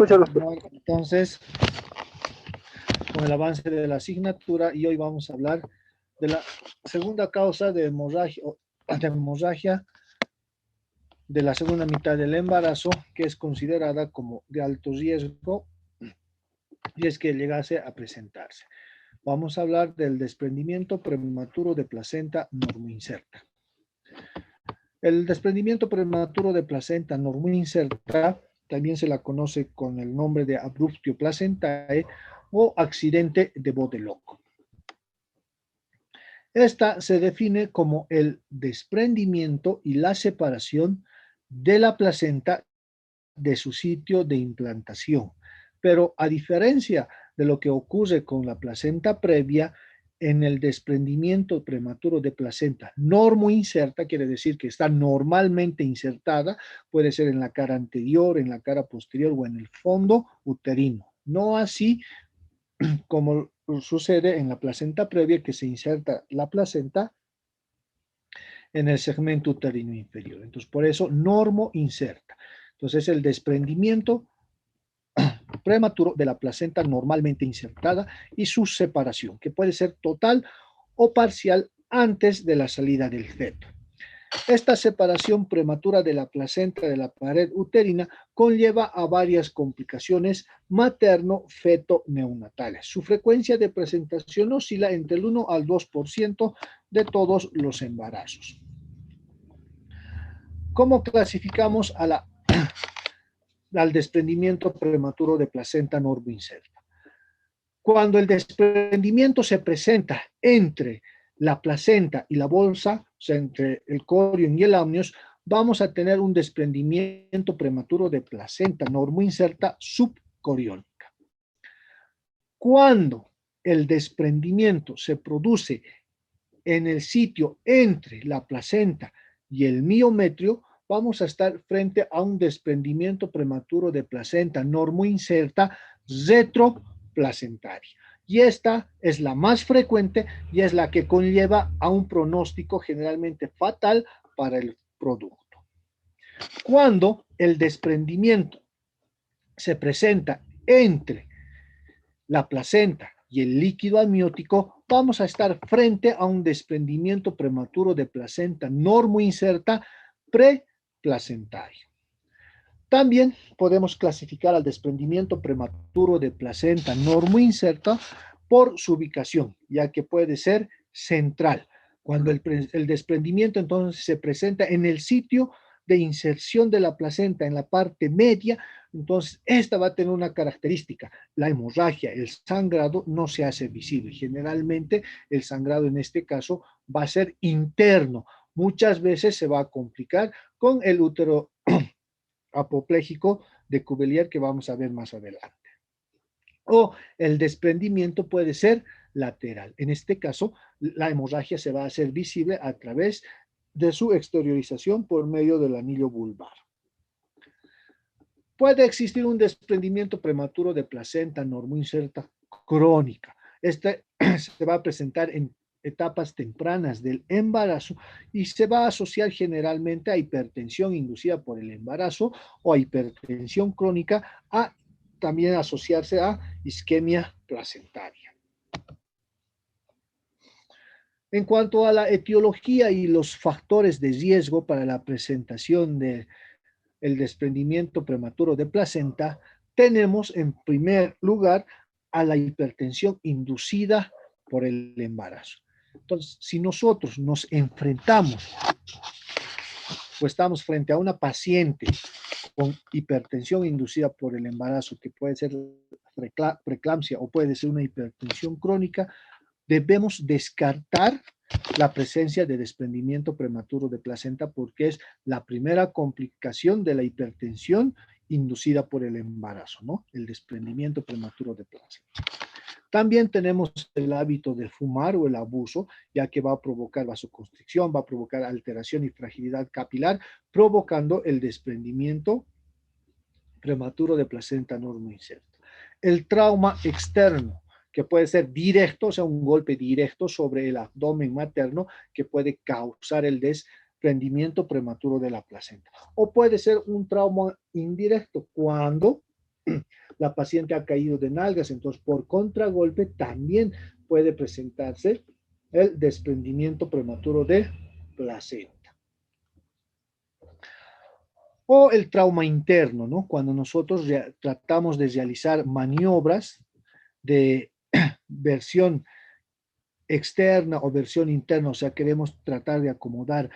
escucho. Entonces, con el avance de la asignatura, y hoy vamos a hablar de la segunda causa de hemorragia de la segunda mitad del embarazo, que es considerada como de alto riesgo y es que llegase a presentarse. Vamos a hablar del desprendimiento prematuro de placenta normoinserta. El desprendimiento prematuro de placenta normoinserta también se la conoce con el nombre de abruptio placentae o accidente de Bode-Lock. Esta se define como el desprendimiento y la separación de la placenta de su sitio de implantación. Pero a diferencia de lo que ocurre con la placenta previa, en el desprendimiento prematuro de placenta normoinserta, quiere decir que está normalmente insertada, puede ser en la cara anterior, en la cara posterior o en el fondo uterino. No así como sucede en la placenta previa, que se inserta la placenta en el segmento uterino inferior. Entonces, por eso, normoinserta. Entonces, el desprendimiento prematuro de la placenta normalmente insertada y su separación, que puede ser total o parcial antes de la salida del feto. Esta separación prematura de la placenta de la pared uterina conlleva a varias complicaciones materno-feto-neonatales. Su frecuencia de presentación oscila entre el 1 al 2% de todos los embarazos. ¿Cómo clasificamos al desprendimiento prematuro de placenta normoinserta? Cuando el desprendimiento se presenta entre la placenta y la bolsa, o sea, entre el corión y el amnios, vamos a tener un desprendimiento prematuro de placenta normoinserta subcoriónica. Cuando el desprendimiento se produce en el sitio entre la placenta y el miometrio, vamos a estar frente a un desprendimiento prematuro de placenta normoinserta retroplacentaria. Y esta es la más frecuente y es la que conlleva a un pronóstico generalmente fatal para el producto. Cuando el desprendimiento se presenta entre la placenta y el líquido amniótico, vamos a estar frente a un desprendimiento prematuro de placenta normoinserta preplacentario. También podemos clasificar al desprendimiento prematuro de placenta normoinserta por su ubicación, ya que puede ser central. Cuando el desprendimiento entonces se presenta en el sitio de inserción de la placenta en la parte media, entonces esta va a tener una característica: la hemorragia, el sangrado no se hace visible. Generalmente el sangrado en este caso va a ser interno. Muchas veces se va a complicar con el útero apopléjico de Cuvelier, que vamos a ver más adelante. O el desprendimiento puede ser lateral. En este caso, la hemorragia se va a hacer visible a través de su exteriorización por medio del anillo vulvar. Puede existir un desprendimiento prematuro de placenta normoinserta crónica. Este se va a presentar en etapas tempranas del embarazo y se va a asociar generalmente a hipertensión inducida por el embarazo o a hipertensión crónica, a también asociarse a isquemia placentaria. En cuanto a la etiología y los factores de riesgo para la presentación del desprendimiento prematuro de placenta, tenemos en primer lugar a la hipertensión inducida por el embarazo. Entonces, si nosotros nos enfrentamos o estamos frente a una paciente con hipertensión inducida por el embarazo, que puede ser preeclampsia o puede ser una hipertensión crónica, debemos descartar la presencia de desprendimiento prematuro de placenta, porque es la primera complicación de la hipertensión inducida por el embarazo, ¿no? El desprendimiento prematuro de placenta. También tenemos el hábito de fumar o el abuso, ya que va a provocar vasoconstricción, va a provocar alteración y fragilidad capilar, provocando el desprendimiento prematuro de placenta normoinserta. El trauma externo, que puede ser directo, o sea, un golpe directo sobre el abdomen materno, que puede causar el desprendimiento prematuro de la placenta. O puede ser un trauma indirecto, cuando la paciente ha caído de nalgas, entonces por contragolpe también puede presentarse el desprendimiento prematuro de placenta. O el trauma interno, ¿no? Cuando nosotros tratamos de realizar maniobras de versión externa o versión interna, o sea, queremos tratar de acomodar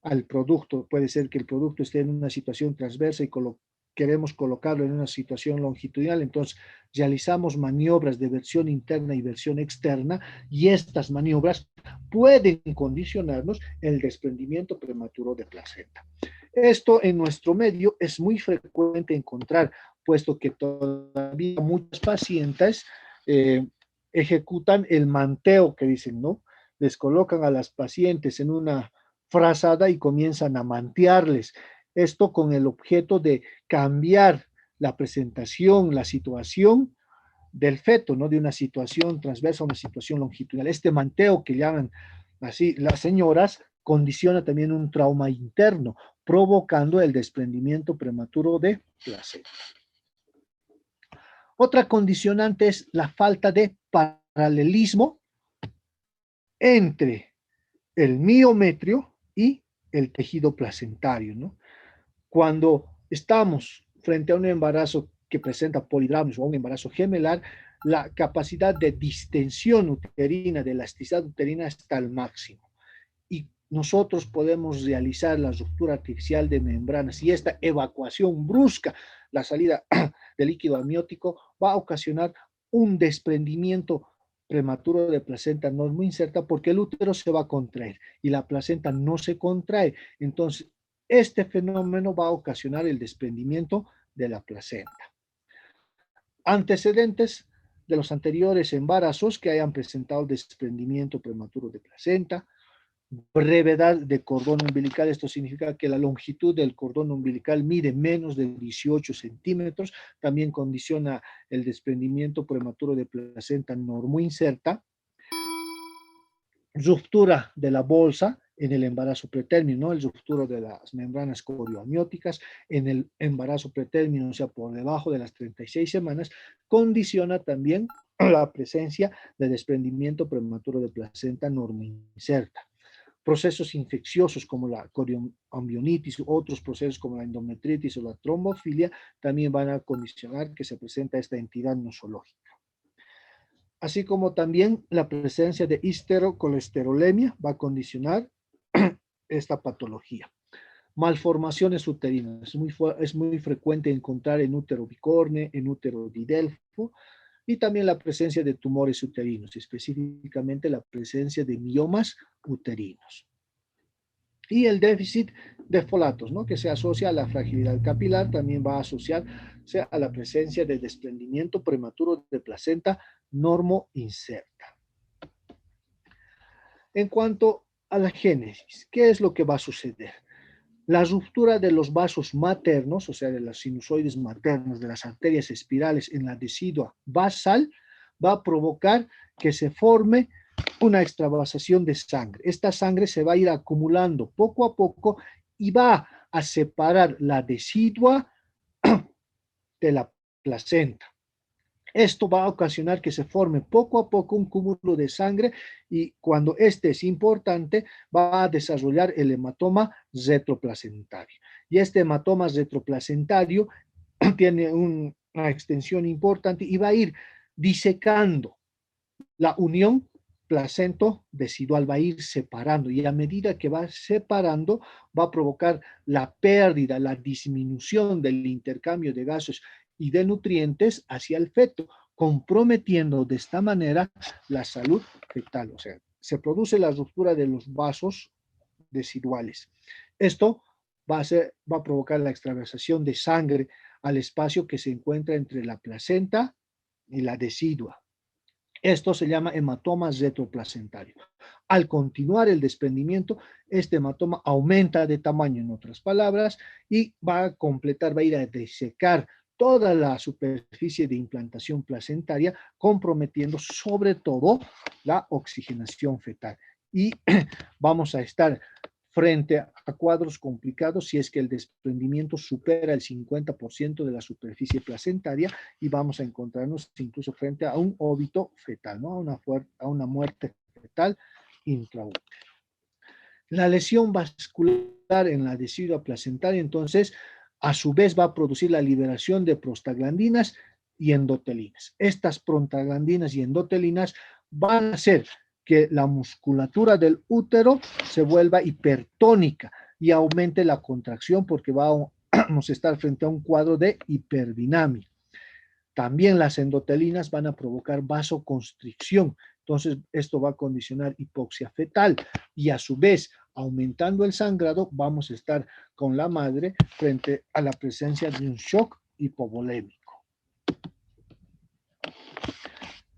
al producto, puede ser que el producto esté en una situación transversa y queremos colocarlo en una situación longitudinal, entonces realizamos maniobras de versión interna y versión externa y estas maniobras pueden condicionarnos el desprendimiento prematuro de placenta. Esto en nuestro medio es muy frecuente encontrar, puesto que todavía muchas pacientes ejecutan el manteo que dicen, ¿no? Les colocan a las pacientes en una frazada y comienzan a mantearles. Esto con el objeto de cambiar la presentación, la situación del feto, ¿no? De una situación transversa a una situación longitudinal. Este manteo que llaman así las señoras condiciona también un trauma interno, provocando el desprendimiento prematuro de placenta. Otra condicionante es la falta de paralelismo entre el miometrio y el tejido placentario, ¿no? Cuando estamos frente a un embarazo que presenta polidramios o un embarazo gemelar, la capacidad de distensión uterina, de elasticidad uterina está al máximo. Y nosotros podemos realizar la ruptura artificial de membranas y esta evacuación brusca, la salida del líquido amniótico, va a ocasionar un desprendimiento prematuro de placenta no muy inserta porque el útero se va a contraer y la placenta no se contrae. Entonces, este fenómeno va a ocasionar el desprendimiento de la placenta. Antecedentes de los anteriores embarazos que hayan presentado desprendimiento prematuro de placenta, brevedad de cordón umbilical, esto significa que la longitud del cordón umbilical mide menos de 18 centímetros, también condiciona el desprendimiento prematuro de placenta normoinserta, ruptura de la bolsa en el embarazo pretérmino, ¿no? El ruptura de las membranas corioamnióticas en el embarazo pretérmino, o sea, por debajo de las 36 semanas, condiciona también la presencia de desprendimiento prematuro de placenta normoinserta. Procesos infecciosos como la corioamnionitis, otros procesos como la endometritis o la trombofilia también van a condicionar que se presenta esta entidad nosológica. Así como también la presencia de histerocolesterolemia va a condicionar esta patología. Malformaciones uterinas. Es muy frecuente encontrar en útero bicorne, en útero didelfo, y también la presencia de tumores uterinos, específicamente la presencia de miomas uterinos. Y el déficit de folatos, ¿no? Que se asocia a la fragilidad capilar, también va a asociarse a la presencia de desprendimiento prematuro de placenta normoinserta. En cuanto a la génesis, ¿qué es lo que va a suceder? La ruptura de los vasos maternos, o sea, de las sinusoides maternas, de las arterias espirales en la decidua basal, va a provocar que se forme una extravasación de sangre. Esta sangre se va a ir acumulando poco a poco y va a separar la decidua de la placenta. Esto va a ocasionar que se forme poco a poco un cúmulo de sangre y cuando este es importante va a desarrollar el hematoma retroplacentario. Y este hematoma retroplacentario tiene una extensión importante y va a ir disecando la unión placento-decidual, va a ir separando y a medida que va separando va a provocar la pérdida, la disminución del intercambio de gases y de nutrientes hacia el feto, comprometiendo de esta manera la salud fetal. O sea, se produce la ruptura de los vasos deciduales. Esto va a provocar la extravasación de sangre al espacio que se encuentra entre la placenta y la decidua. Esto se llama hematoma retroplacentario. Al continuar el desprendimiento, este hematoma aumenta de tamaño, en otras palabras, y va a completar, va a ir a desecar toda la superficie de implantación placentaria, comprometiendo sobre todo la oxigenación fetal. Y vamos a estar frente a cuadros complicados si es que el desprendimiento supera el 50% de la superficie placentaria y vamos a encontrarnos incluso frente a un óbito fetal, ¿no? A una muerte fetal intraútero. La lesión vascular en la decidua placentaria, entonces, a su vez va a producir la liberación de prostaglandinas y endotelinas. Estas prostaglandinas y endotelinas van a hacer que la musculatura del útero se vuelva hipertónica y aumente la contracción porque vamos a estar frente a un cuadro de hiperdinamia. También las endotelinas van a provocar vasoconstricción. Entonces, esto va a condicionar hipoxia fetal y a su vez, aumentando el sangrado, vamos a estar con la madre frente a la presencia de un shock hipovolémico.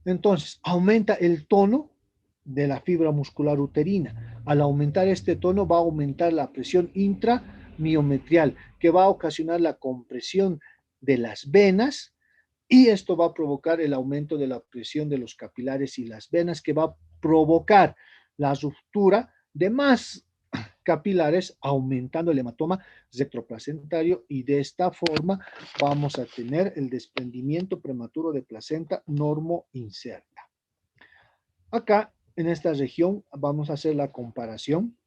Entonces, aumenta el tono de la fibra muscular uterina. Al aumentar este tono, va a aumentar la presión intramiometrial, que va a ocasionar la compresión de las venas, y esto va a provocar el aumento de la presión de los capilares y las venas, que va a provocar la ruptura de más capilares, aumentando el hematoma retroplacentario, y de esta forma vamos a tener el desprendimiento prematuro de placenta normoinserta. Acá, en esta región, vamos a hacer la comparación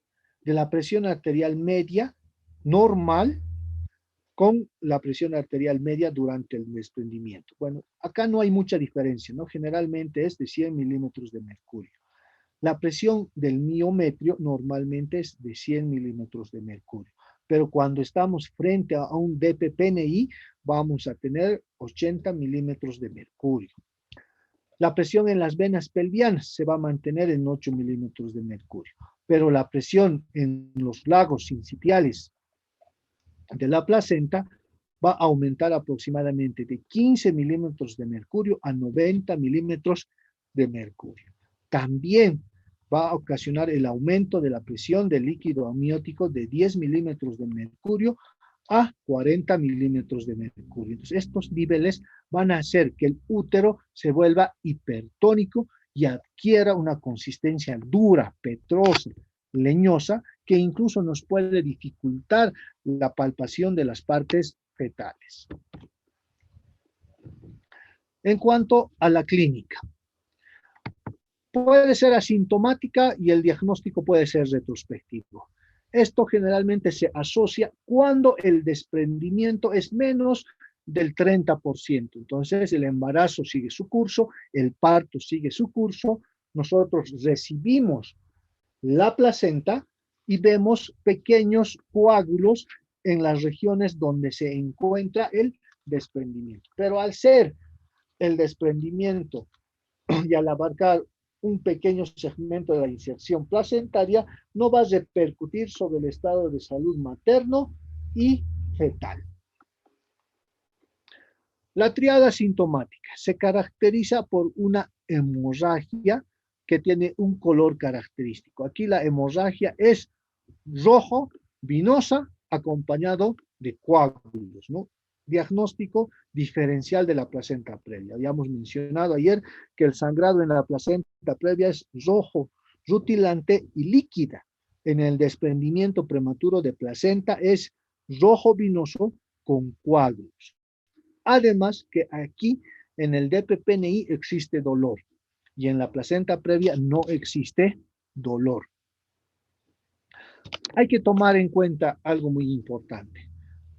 de la presión arterial media normal con la presión arterial media durante el desprendimiento. Bueno, acá no hay mucha diferencia, ¿no? Generalmente es de 100 milímetros de mercurio. La presión del miometrio normalmente es de 100 milímetros de mercurio, pero cuando estamos frente a un DPPNI vamos a tener 80 milímetros de mercurio. La presión en las venas pelvianas se va a mantener en 8 milímetros de mercurio, pero la presión en los lagos sincitiales de la placenta va a aumentar aproximadamente de 15 milímetros de mercurio a 90 milímetros de mercurio. También va a ocasionar el aumento de la presión del líquido amniótico de 10 milímetros de mercurio a 40 milímetros de mercurio. Entonces, estos niveles van a hacer que el útero se vuelva hipertónico y adquiera una consistencia dura, petrosa, leñosa, que incluso nos puede dificultar la palpación de las partes fetales. En cuanto a la clínica, puede ser asintomática y el diagnóstico puede ser retrospectivo. Esto generalmente se asocia cuando el desprendimiento es menos del 30%. Entonces, el embarazo sigue su curso, el parto sigue su curso, nosotros recibimos la placenta y vemos pequeños coágulos en las regiones donde se encuentra el desprendimiento. Pero al ser el desprendimiento y al abarcar un pequeño segmento de la inserción placentaria, no va a repercutir sobre el estado de salud materno y fetal. La triada sintomática se caracteriza por una hemorragia que tiene un color característico. Aquí la hemorragia es rojo, vinosa, acompañado de coágulos, ¿no? Diagnóstico diferencial de la placenta previa. Habíamos mencionado ayer que el sangrado en la placenta previa es rojo, rutilante y líquida. En el desprendimiento prematuro de placenta es rojo vinoso con coágulos. Además que aquí en el DPPNI existe dolor y en la placenta previa no existe dolor. Hay que tomar en cuenta algo muy importante.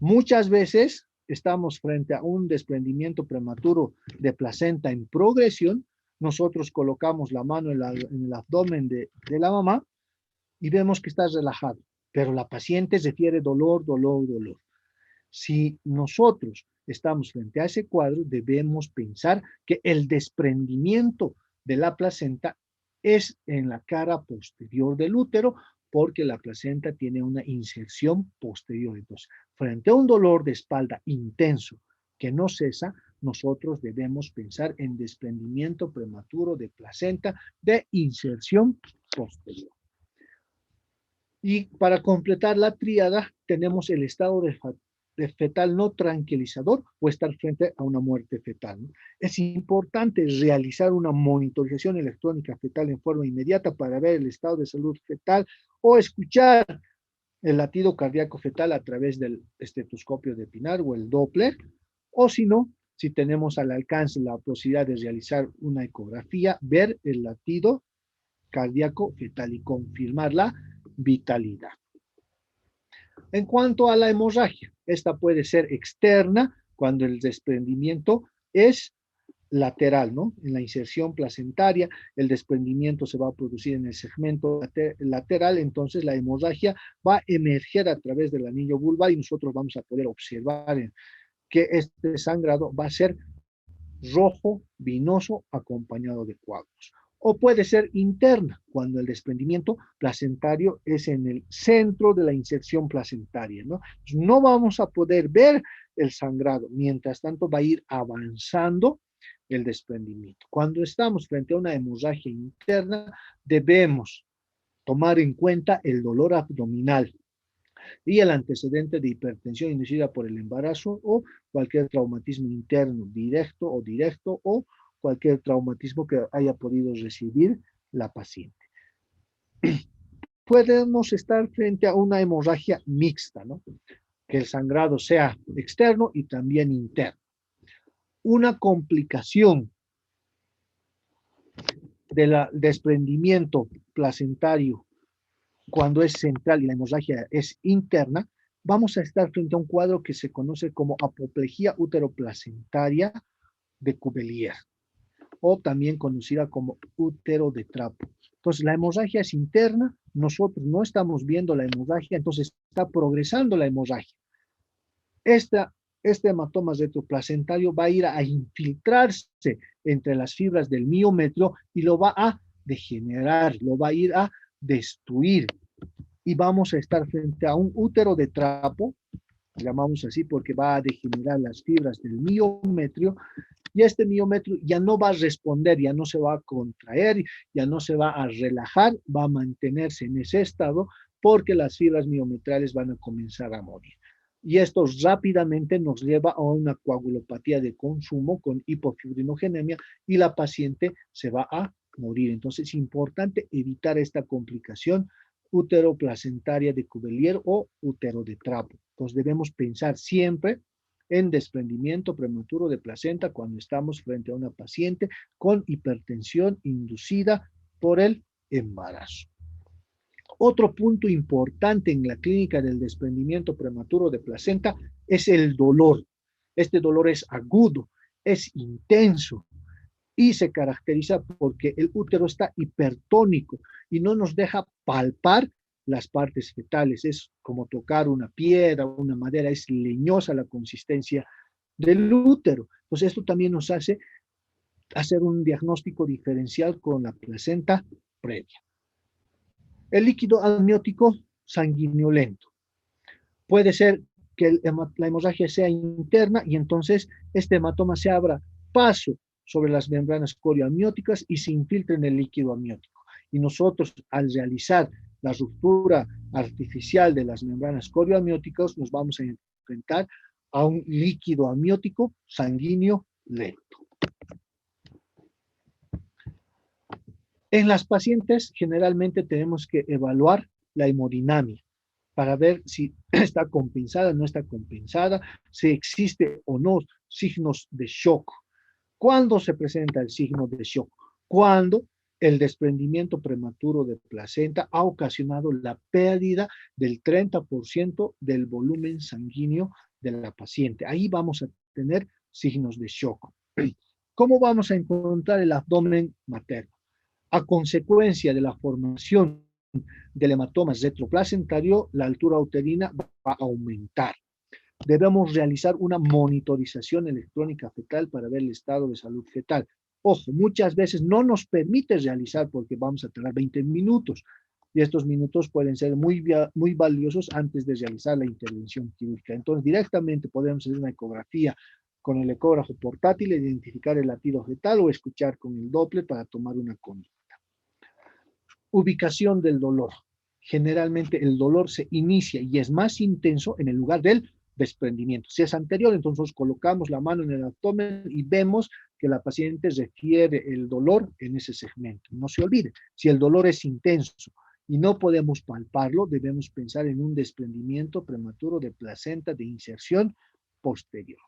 Muchas veces estamos frente a un desprendimiento prematuro de placenta en progresión. Nosotros colocamos la mano en el abdomen de la mamá y vemos que está relajado, pero la paciente refiere dolor, dolor, dolor. Si nosotros estamos frente a ese cuadro, debemos pensar que el desprendimiento de la placenta es en la cara posterior del útero, porque la placenta tiene una inserción posterior. Entonces, frente a un dolor de espalda intenso que no cesa, nosotros debemos pensar en desprendimiento prematuro de placenta de inserción posterior. Y para completar la tríada, tenemos el estado de fetal no tranquilizador o estar frente a una muerte fetal. Es importante realizar una monitorización electrónica fetal en forma inmediata para ver el estado de salud fetal o escuchar el latido cardíaco fetal a través del estetoscopio de Pinar o el Doppler, o si no, si tenemos al alcance la posibilidad de realizar una ecografía, ver el latido cardíaco fetal y confirmar la vitalidad. En cuanto a la hemorragia, esta puede ser externa cuando el desprendimiento es lateral, ¿no? En la inserción placentaria, el desprendimiento se va a producir en el segmento lateral, entonces la hemorragia va a emerger a través del anillo vulvar y nosotros vamos a poder observar que este sangrado va a ser rojo, vinoso, acompañado de coágulos. O puede ser interna, cuando el desprendimiento placentario es en el centro de la inserción placentaria, ¿no? No vamos a poder ver el sangrado, mientras tanto va a ir avanzando el desprendimiento. Cuando estamos frente a una hemorragia interna, debemos tomar en cuenta el dolor abdominal y el antecedente de hipertensión inducida por el embarazo o cualquier traumatismo interno directo o cualquier traumatismo que haya podido recibir la paciente. Podemos estar frente a una hemorragia mixta, ¿no? Que el sangrado sea externo y también interno. Una complicación del desprendimiento placentario cuando es central y la hemorragia es interna, vamos a estar frente a un cuadro que se conoce como apoplejía uteroplacentaria de Cuvelier, o también conocida como útero de trapo. Entonces, la hemorragia es interna, nosotros no estamos viendo la hemorragia, entonces está progresando la hemorragia. Este hematoma retroplacentario va a ir a infiltrarse entre las fibras del miometrio y lo va a degenerar, lo va a ir a destruir. Y vamos a estar frente a un útero de trapo, llamamos así porque va a degenerar las fibras del miometrio, y este miometrio ya no va a responder, ya no se va a contraer, ya no se va a relajar, va a mantenerse en ese estado porque las fibras miometrales van a comenzar a morir. Y esto rápidamente nos lleva a una coagulopatía de consumo con hipofibrinogenemia y la paciente se va a morir. Entonces es importante evitar esta complicación uteroplacentaria de Cuvelier o útero de trapo. Entonces debemos pensar siempre en desprendimiento prematuro de placenta cuando estamos frente a una paciente con hipertensión inducida por el embarazo. Otro punto importante en la clínica del desprendimiento prematuro de placenta es el dolor. Este dolor es agudo, es intenso y se caracteriza porque el útero está hipertónico y no nos deja palpar las partes fetales. Es como tocar una piedra, una madera, es leñosa la consistencia del útero. Entonces esto también nos hace hacer un diagnóstico diferencial con la placenta previa. El líquido amniótico sanguinolento. Puede ser que la hemorragia sea interna y entonces este hematoma se abra paso sobre las membranas corioamnióticas y se infiltre en el líquido amniótico. Y nosotros, al realizar la ruptura artificial de las membranas corioamnióticas, nos vamos a enfrentar a un líquido amniótico sanguíneo lento. En las pacientes, generalmente tenemos que evaluar la hemodinamia para ver si está compensada o no está compensada, si existe o no signos de shock. ¿Cuándo se presenta el signo de shock? Cuando el desprendimiento prematuro de placenta ha ocasionado la pérdida del 30% del volumen sanguíneo de la paciente. Ahí vamos a tener signos de shock. ¿Cómo vamos a encontrar el abdomen materno? A consecuencia de la formación del hematoma retroplacentario, la altura uterina va a aumentar. Debemos realizar una monitorización electrónica fetal para ver el estado de salud fetal. Ojo, muchas veces no nos permite realizar porque vamos a tener 20 minutos y estos minutos pueden ser muy valiosos antes de realizar la intervención quirúrgica. Entonces, directamente podemos hacer una ecografía con el ecógrafo portátil, identificar el latido fetal o escuchar con el Doppler para tomar una conducta. Ubicación del dolor. Generalmente el dolor se inicia y es más intenso en el lugar del desprendimiento. Si es anterior, entonces colocamos la mano en el abdomen y vemos que la paciente refiere el dolor en ese segmento. No se olvide, si el dolor es intenso y no podemos palparlo, debemos pensar en un desprendimiento prematuro de placenta de inserción posterior.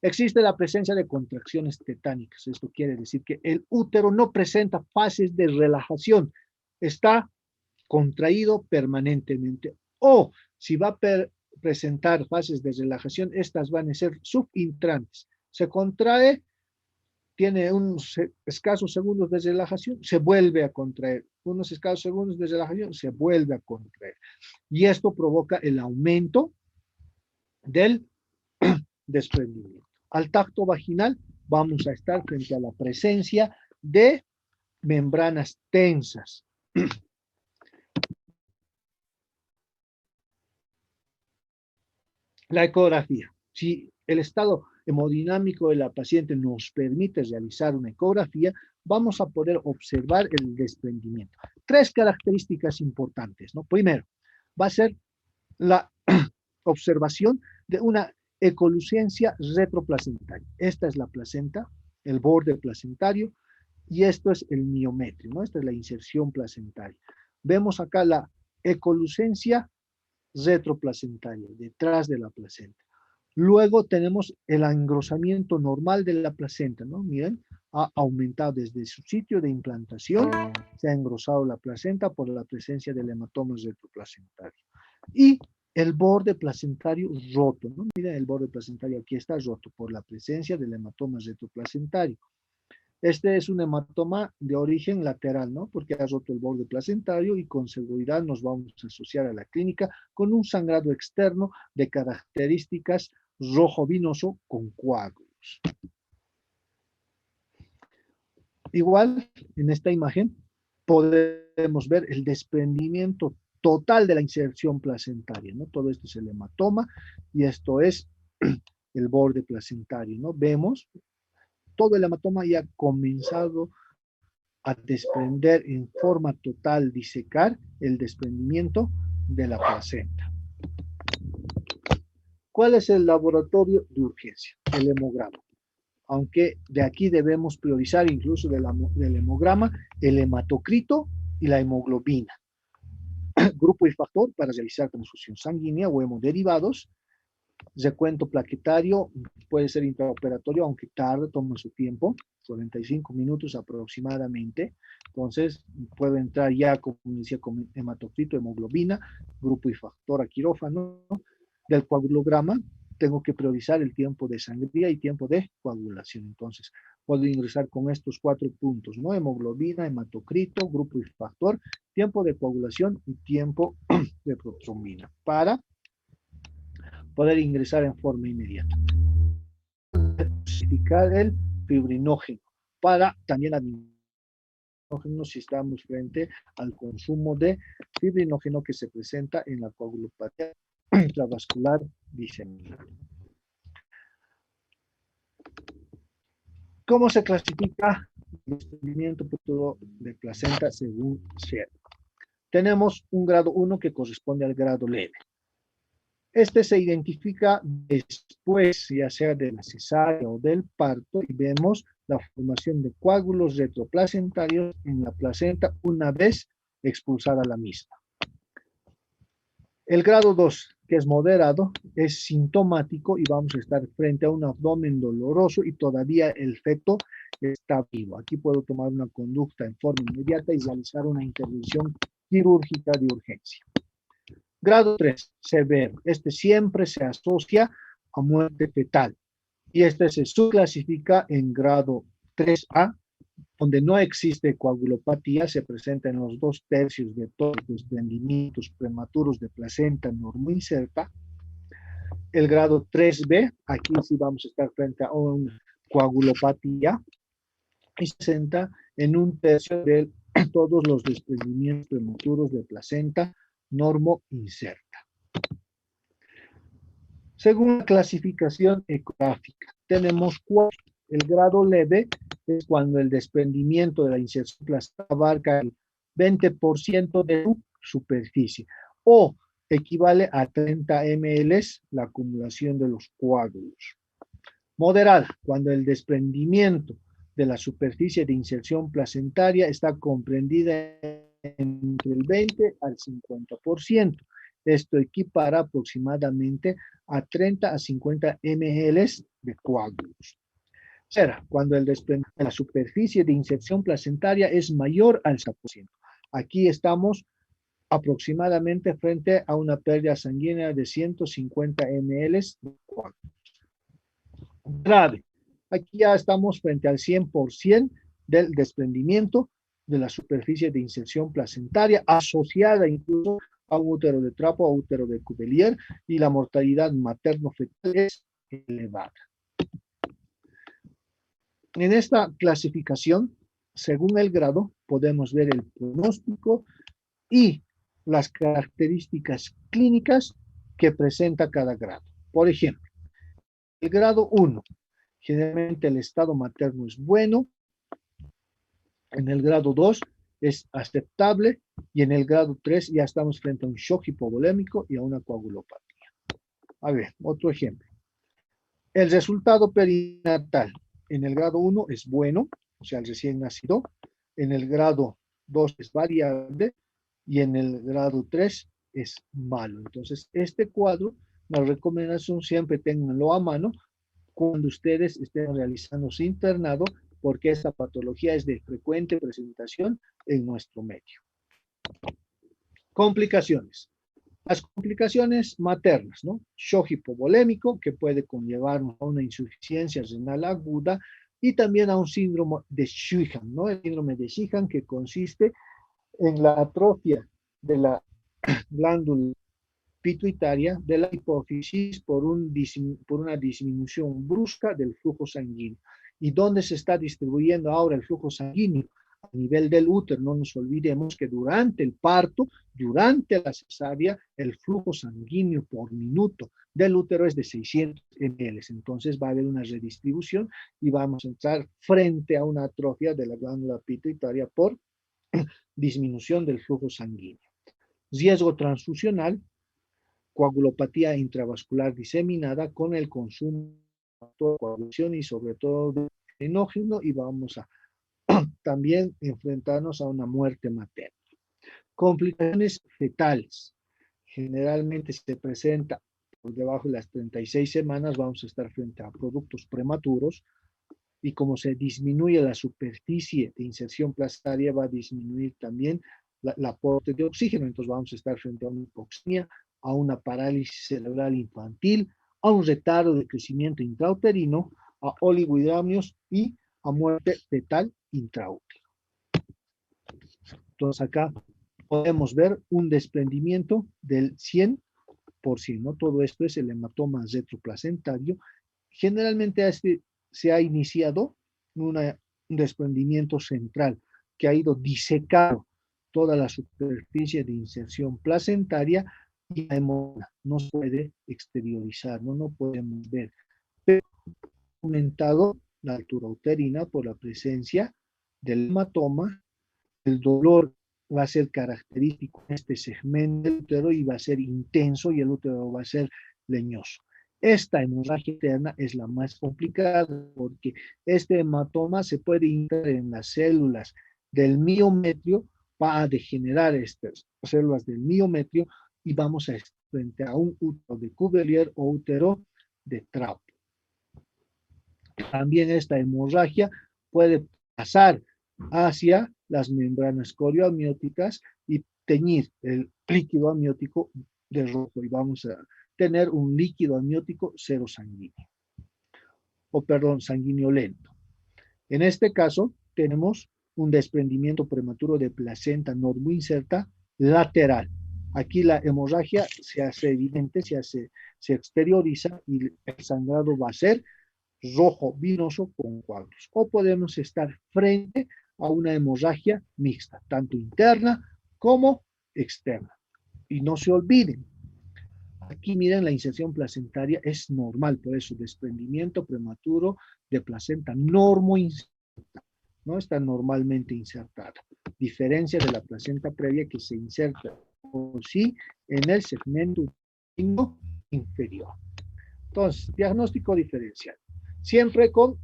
Existe la presencia de contracciones tetánicas. Esto quiere decir que el útero no presenta fases de relajación, está contraído permanentemente. O si va a presentar fases de relajación, estas van a ser subintrantes. Se contrae, tiene unos escasos segundos de relajación, se vuelve a contraer. Unos escasos segundos de relajación, se vuelve a contraer. Y esto provoca el aumento del desprendimiento. Al tacto vaginal vamos a estar frente a la presencia de membranas tensas. La ecografía. Si el estado hemodinámico de la paciente nos permite realizar una ecografía, vamos a poder observar el desprendimiento. Tres características importantes, ¿no? Primero, va a ser la observación de una ecolucencia retroplacentaria. Esta es la placenta, el borde placentario, y esto es el miometrio, ¿no? Esta es la inserción placentaria. Vemos acá la ecolucencia retroplacentaria, detrás de la placenta. Luego tenemos el engrosamiento normal de la placenta, ¿no? Miren, ha aumentado desde su sitio de implantación, se ha engrosado la placenta por la presencia del hematoma retroplacentario. Y el borde placentario roto, ¿no? Miren, el borde placentario aquí está roto por la presencia del hematoma retroplacentario. Este es un hematoma de origen lateral, ¿no? Porque ha roto el borde placentario y con seguridad nos vamos a asociar a la clínica con un sangrado externo de características rojo vinoso con coágulos. Igual, en esta imagen podemos ver el desprendimiento total de la inserción placentaria, ¿no? Todo esto es el hematoma y esto es el borde placentario, ¿no? Vemos todo el hematoma ya ha comenzado a desprender en forma total, disecar el desprendimiento de la placenta. ¿Cuál es el laboratorio de urgencia? El hemograma. Aunque de aquí debemos priorizar incluso del hemograma el hematocrito y la hemoglobina. Grupo y factor para realizar transfusión sanguínea o hemoderivados. Recuento plaquetario puede ser intraoperatorio, aunque tarde, toma su tiempo, 45 minutos aproximadamente. Entonces, puedo entrar ya, como decía, con hematocrito, hemoglobina, grupo y factor a quirófano. Del coagulograma, tengo que priorizar el tiempo de sangría y tiempo de coagulación. Entonces, puedo ingresar con estos 4 puntos, ¿no? Hemoglobina, hematocrito, grupo y factor, tiempo de coagulación y tiempo de protrombina, para poder ingresar en forma inmediata. Especificar el fibrinógeno para también administrar si estamos frente al consumo de fibrinógeno que se presenta en la coagulopatía intravascular diseminada. ¿Cómo se clasifica el desprendimiento futuro de placenta según SHER? Tenemos un grado 1 que corresponde al grado leve. Este se identifica después, ya sea de la cesárea o del parto, y vemos la formación de coágulos retroplacentarios en la placenta una vez expulsada la misma. El grado 2, que es moderado, es sintomático y vamos a estar frente a un abdomen doloroso y todavía el feto está vivo. Aquí puedo tomar una conducta en forma inmediata y realizar una intervención quirúrgica de urgencia. Grado 3, severo. Este siempre se asocia a muerte fetal. Y este se subclasifica en grado 3A, donde no existe coagulopatía, se presenta en los 2/3 de todos los desprendimientos prematuros de placenta normoinserta. El grado 3B, aquí sí vamos a estar frente a una coagulopatía, y se presenta en 1/3 de todos los desprendimientos prematuros de placenta normoinserta. Según la clasificación ecográfica, tenemos 4. El grado leve es cuando el desprendimiento de la inserción placentaria abarca el 20% de su superficie o equivale a 30 ml la acumulación de los coágulos. Moderada, cuando el desprendimiento de la superficie de inserción placentaria está comprendida entre el 20 al 50%. Esto equipara aproximadamente a 30 a 50 ml de coágulos. Tercera, cuando el desprendimiento de la superficie de inserción placentaria es mayor al 100%. Aquí estamos aproximadamente frente a una pérdida sanguínea de 150 ml de coágulos. Grave. Aquí ya estamos frente al 100% del desprendimiento de la superficie de inserción placentaria, asociada incluso a un útero de trapo, a útero de Cuvelier, y la mortalidad materno-fetal es elevada. En esta clasificación, según el grado, podemos ver el pronóstico y las características clínicas que presenta cada grado. Por ejemplo, el grado 1, generalmente el estado materno es bueno. En el grado 2 es aceptable y en el grado 3 ya estamos frente a un shock hipovolémico y a una coagulopatía. A ver, otro ejemplo. El resultado perinatal en el grado 1 es bueno, o sea, el recién nacido. En el grado 2 es variable y en el grado 3 es malo. Entonces, este cuadro, la recomendación siempre ténganlo a mano cuando ustedes estén realizando su internado, porque esta patología es de frecuente presentación en nuestro medio. Complicaciones. Las complicaciones maternas, ¿no? Shock hipovolémico, que puede conllevarnos a una insuficiencia renal aguda y también a un síndrome de Sheehan, ¿no? El síndrome de Sheehan, que consiste en la atrofia de la glándula pituitaria de la hipófisis por una disminución brusca del flujo sanguíneo. ¿Y dónde se está distribuyendo ahora el flujo sanguíneo? A nivel del útero. No nos olvidemos que durante el parto, durante la cesárea, el flujo sanguíneo por minuto del útero es de 600 ml. Entonces va a haber una redistribución y vamos a entrar frente a una atrofia de la glándula pituitaria por disminución del flujo sanguíneo. Riesgo transfusional, coagulopatía intravascular diseminada con el consumo de coagulación y sobre todo de enógeno, y vamos a también enfrentarnos a una muerte materna. Complicaciones fetales. Generalmente se presenta por debajo de las 36 semanas, vamos a estar frente a productos prematuros, y como se disminuye la superficie de inserción placentaria, va a disminuir también el aporte de oxígeno. Entonces vamos a estar frente a una hipoxemia, a una parálisis cerebral infantil, a un retardo de crecimiento intrauterino, a oligohidramnios y a muerte fetal intraútero. Entonces acá podemos ver un desprendimiento del 100%, ¿no? Todo esto es el hematoma retroplacentario. Generalmente se ha iniciado un desprendimiento central que ha ido disecando toda la superficie de inserción placentaria y la hemorragia no se puede exteriorizar, no podemos ver. Pero ha aumentado la altura uterina por la presencia del hematoma. El dolor va a ser característico en este segmento del útero y va a ser intenso y el útero va a ser leñoso. Esta hemorragia interna es la más complicada porque este hematoma se puede integrar en las células del miometrio, va a degenerar estas células del miometrio y vamos a estar frente a un útero de Cuvelier o útero de Trapp. También esta hemorragia puede pasar hacia las membranas corioamnióticas y teñir el líquido amniótico de rojo y vamos a tener un líquido amniótico cero sanguíneo, sanguíneo lento. En este caso tenemos un desprendimiento prematuro de placenta normoinserta lateral. Aquí la hemorragia se hace evidente, se exterioriza y el sangrado va a ser rojo vinoso con coágulos. O podemos estar frente a una hemorragia mixta, tanto interna como externa. Y no se olviden, aquí miren, la inserción placentaria es normal, por eso desprendimiento prematuro de placenta normoinserta, no está normalmente insertada. Diferencia de la placenta previa que se inserta por sí en el segmento inferior. Entonces, diagnóstico diferencial. Siempre con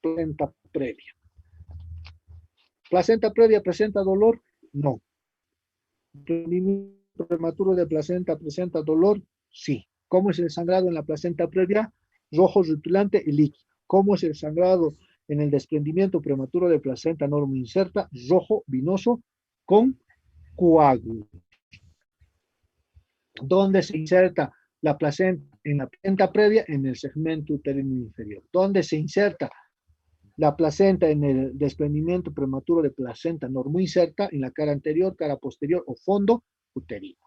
placenta previa. ¿Placenta previa presenta dolor? No. ¿Desprendimiento prematuro de placenta presenta dolor? Sí. ¿Cómo es el sangrado en la placenta previa? Rojo, rutulante y líquido. ¿Cómo es el sangrado en el desprendimiento prematuro de placenta normoinserta? Rojo, vinoso, con coágulo. ¿Dónde se inserta la placenta? En la placenta previa, en el segmento uterino inferior. ¿Dónde se inserta la placenta en el desprendimiento prematuro de placenta normoinserta? En la cara anterior, cara posterior o fondo uterino.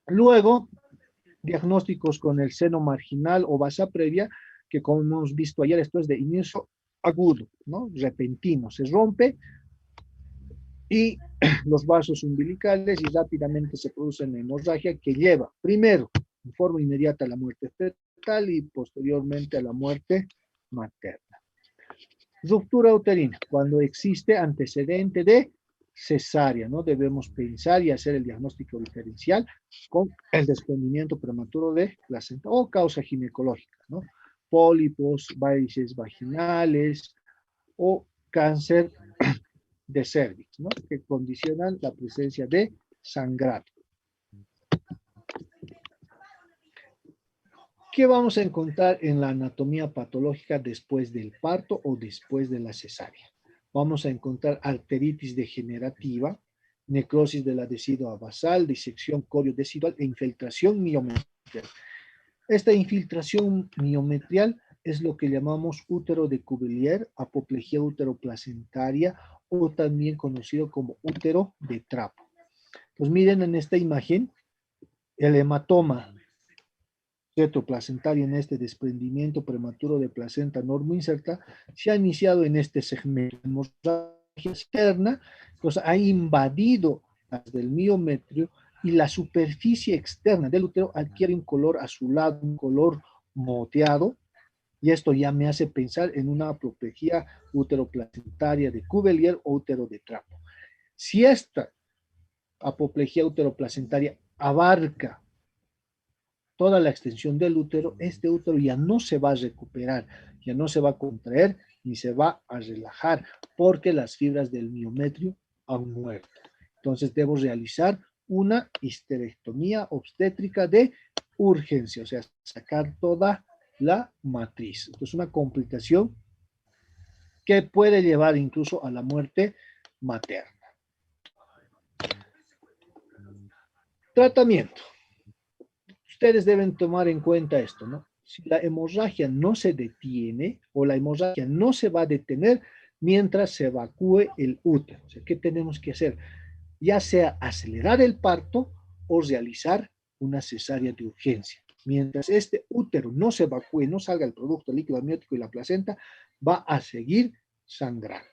Luego, diagnósticos con el seno marginal o basa previa, que como hemos visto ayer, esto es de inicio agudo, ¿no? Repentino, se rompe y los vasos umbilicales y rápidamente se produce una hemorragia que lleva primero en forma inmediata a la muerte fetal y posteriormente a la muerte materna. Ruptura uterina, cuando existe antecedente de cesárea, ¿no? Debemos pensar y hacer el diagnóstico diferencial con el desprendimiento prematuro de placenta o causa ginecológica, ¿no? Pólipos, varices vaginales o cáncer de cervix, ¿no? Que condicionan la presencia de sangrado. ¿Qué vamos a encontrar en la anatomía patológica después del parto o después de la cesárea? Vamos a encontrar arteritis degenerativa, necrosis de la decidua basal, disección coriodecidual e infiltración miometrial. Esta infiltración miometrial es lo que llamamos útero de Cuvier, apoplejía uteroplacentaria o también conocido como útero de trapo. Pues miren en esta imagen el hematoma retroplacentario en este desprendimiento prematuro de placenta normoinserta se ha iniciado en este segmento. La hemorragia externa, pues ha invadido las del miometrio y la superficie externa del útero adquiere un color azulado, un color moteado, y esto ya me hace pensar en una apoplejía uteroplacentaria de Cuvier o útero de trapo. Si esta apoplejía uteroplacentaria abarca toda la extensión del útero, este útero ya no se va a recuperar, ya no se va a contraer ni se va a relajar, porque las fibras del miometrio han muerto. Entonces debo realizar una histerectomía obstétrica de urgencia, o sea, sacar toda la matriz. Entonces, una complicación que puede llevar incluso a la muerte materna. Tratamiento. Ustedes deben tomar en cuenta esto, ¿no? Si la hemorragia no se detiene o la hemorragia no se va a detener mientras se evacúe el útero. O sea, ¿qué tenemos que hacer? Ya sea acelerar el parto o realizar una cesárea de urgencia. Mientras este útero no se evacúe, no salga el producto líquido amniótico y la placenta, va a seguir sangrando.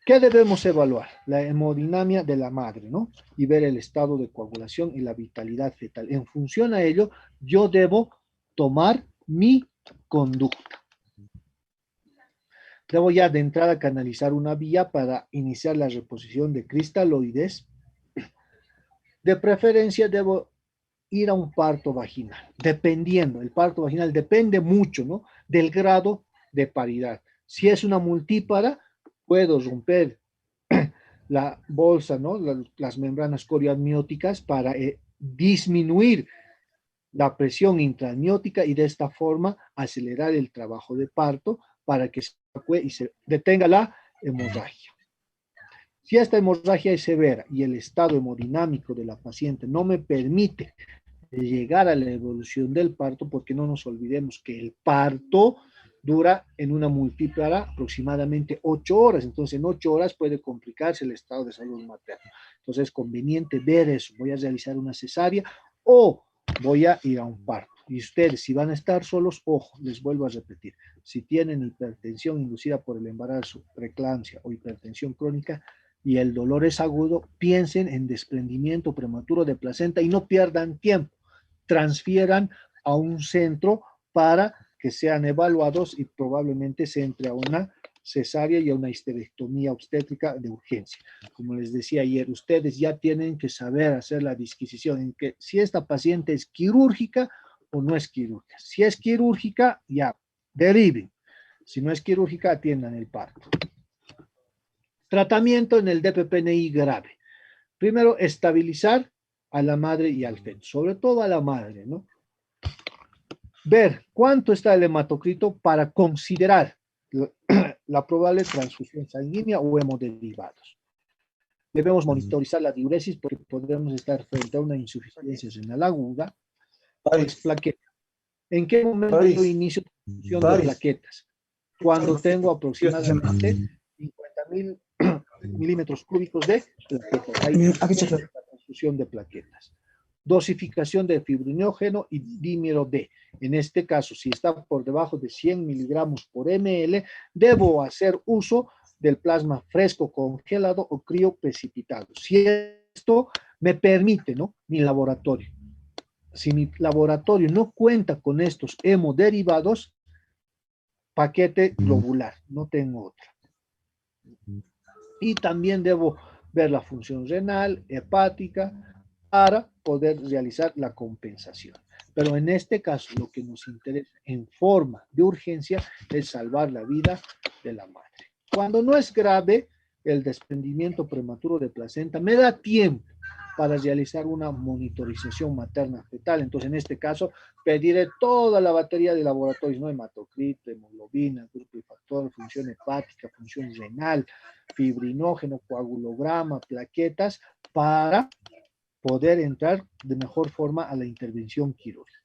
¿Qué debemos evaluar? La hemodinamia de la madre, ¿no? Y ver el estado de coagulación y la vitalidad fetal. En función a ello, yo debo tomar mi conducta. Debo ya de entrada canalizar una vía para iniciar la reposición de cristaloides. De preferencia, debo ir a un parto vaginal, dependiendo, el parto vaginal depende mucho, ¿no? Del grado de paridad. Si es una multípara, puedo romper la bolsa, ¿no? Las membranas corioamnióticas para disminuir la presión intraamniótica y de esta forma acelerar el trabajo de parto para que se detenga la hemorragia. Si esta hemorragia es severa y el estado hemodinámico de la paciente no me permite llegar a la evolución del parto, porque no nos olvidemos que el parto dura en una multípara aproximadamente 8 horas, entonces en 8 horas puede complicarse el estado de salud materno. Entonces es conveniente ver eso, voy a realizar una cesárea o voy a ir a un parto. Y ustedes, si van a estar solos, ojo, les vuelvo a repetir, si tienen hipertensión inducida por el embarazo, preeclampsia o hipertensión crónica, y el dolor es agudo, piensen en desprendimiento prematuro de placenta y no pierdan tiempo. Transfieran a un centro para que sean evaluados y probablemente se entre a una cesárea y a una histerectomía obstétrica de urgencia. Como les decía ayer, ustedes ya tienen que saber hacer la disquisición en que si esta paciente es quirúrgica o no es quirúrgica. Si es quirúrgica, ya, deriven. Si no es quirúrgica, atiendan el parto. Tratamiento en el DPPNI grave. Primero, estabilizar a la madre y al feto, sobre todo a la madre, ¿no? Ver cuánto está el hematocrito para considerar la probable transfusión sanguínea o hemoderivados. Debemos monitorizar la diuresis porque podemos estar frente a una insuficiencia renal aguda. Plaquetas. ¿En qué momento yo inicio transfusión de plaquetas? Cuando tengo aproximadamente 50.000 milímetros cúbicos de plaquetas. Ahí inicio la transfusión de plaquetas. Dosificación de fibrinógeno y dímero D. En este caso, si está por debajo de 100 miligramos por ml, debo hacer uso del plasma fresco congelado o crioprecipitado. Si esto me permite, ¿no? Mi laboratorio. Si mi laboratorio no cuenta con estos hemoderivados, paquete globular, no tengo otra. Y también debo ver la función renal, hepática, para poder realizar la compensación. Pero en este caso, lo que nos interesa en forma de urgencia es salvar la vida de la madre. Cuando no es grave el desprendimiento prematuro de placenta, me da tiempo para realizar una monitorización materna fetal. Entonces, en este caso, pediré toda la batería de laboratorios, ¿no? Hematocrito, hemoglobina, grupo de factor, función hepática, función renal, fibrinógeno, coagulograma, plaquetas, para poder entrar de mejor forma a la intervención quirúrgica.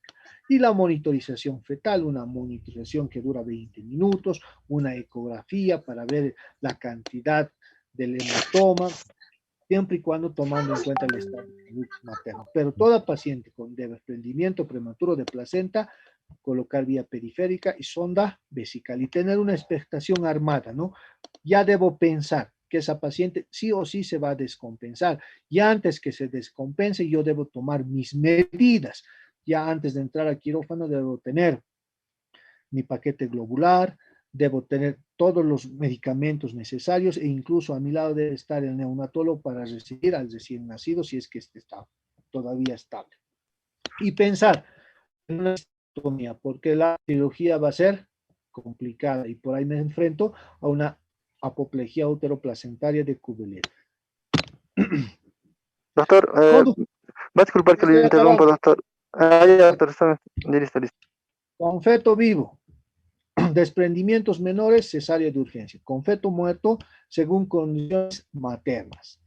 Y la monitorización fetal, una monitorización que dura 20 minutos, una ecografía para ver la cantidad del hematoma, siempre y cuando tomando en cuenta el estado de salud materno. Pero toda paciente con desprendimiento prematuro de placenta, colocar vía periférica y sonda vesical y tener una expectación armada, ¿no? Ya debo pensar que esa paciente sí o sí se va a descompensar. Y antes que se descompense, yo debo tomar mis medidas. Ya antes de entrar al quirófano, debo tener mi paquete globular, debo tener todos los medicamentos necesarios e incluso a mi lado debe estar el neonatólogo para recibir al recién nacido si es que este está todavía estable. Y pensar en una esterectomía, porque la cirugía va a ser complicada y por ahí me enfrento a una apoplejía uteroplacentaria de Cuvier. Doctor, va a disculpar que le interrumpa, doctor. Ya, doctor, está listo, listo. Con feto vivo, desprendimientos menores, cesárea de urgencia. Con feto muerto, según condiciones maternas.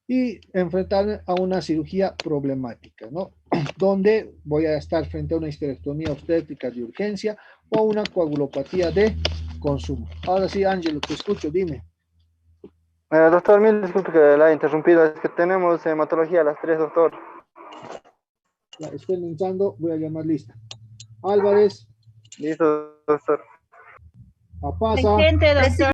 Y enfrentar a una cirugía problemática, ¿no? Donde voy a estar frente a una histerectomía obstétrica de urgencia o una coagulopatía de consumo. Ahora sí, Ángelo, te escucho, dime. Doctor, mil disculpe que la he interrumpido, es que tenemos hematología a las 3, doctor. Ya, estoy pensando, voy a llamar lista. Álvarez. Listo, doctor. Apasa. Presente, doctor.